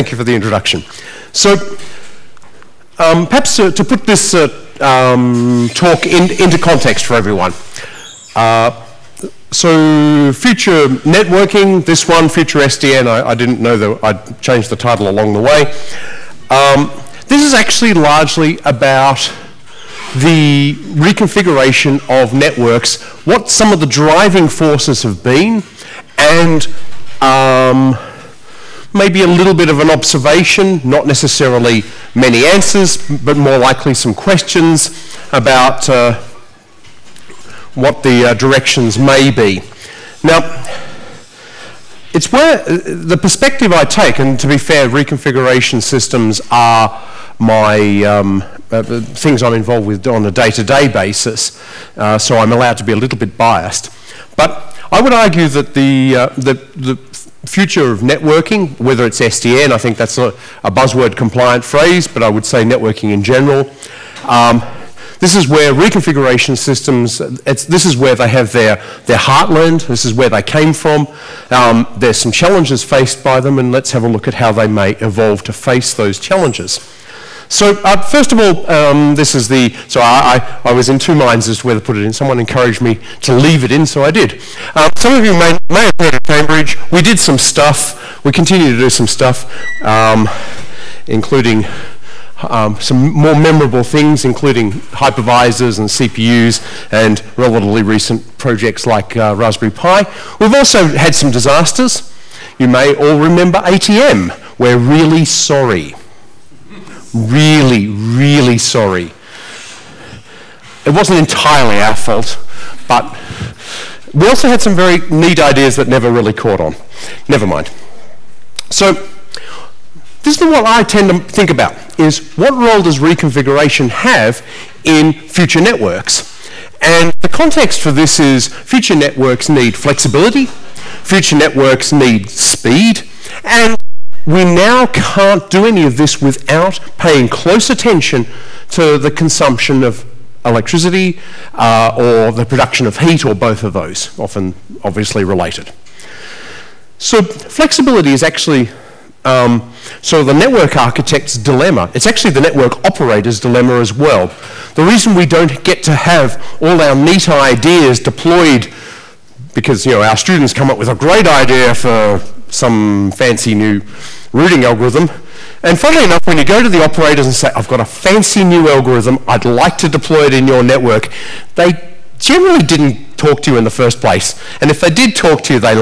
thank you for the introduction. So, perhaps to put this talk into context for everyone. So, future networking, this one, future SDN, I didn't know that I'd changed the title along the way. This is actually largely about the reconfiguration of networks, what some of the driving forces have been, and maybe a little bit of an observation, not necessarily many answers, but more likely some questions about what the directions may be. Now, it's where the perspective I take, and to be fair, reconfiguration systems are my things I'm involved with on a day-to-day basis, so I'm allowed to be a little bit biased. But I would argue that the future of networking, whether it's SDN, I think that's a buzzword compliant phrase, but I would say networking in general. This is where reconfiguration systems, this is where they have their heartland, this is where they came from. There's some challenges faced by them, and let's have a look at how they may evolve to face those challenges. So first of all, this is so I was in two minds as to whether to put it in. Someone encouraged me to leave it in, so I did. Some of you may have heard of Cambridge. We did some stuff. We continue to do some stuff, including some more memorable things, including hypervisors and CPUs and relatively recent projects like Raspberry Pi. We've also had some disasters. You may all remember ATM. We're really sorry. Really, really sorry. It wasn't entirely our fault, but we also had some very neat ideas that never really caught on. Never mind. So, this is what I tend to think about, is what role does reconfiguration have in future networks? And the context for this is future networks need flexibility, future networks need speed, and we now can't do any of this without paying close attention to the consumption of electricity or the production of heat, or both of those, often obviously related. So flexibility is actually so the network architect's dilemma. It's actually the network operator's dilemma as well. The reason we don't get to have all our neat ideas deployed, because our students come up with a great idea for some fancy new routing algorithm, and funnily enough, when you go to the operators and say, I've got a fancy new algorithm, I'd like to deploy it in your network, they generally didn't talk to you in the first place. And if they did talk to you, they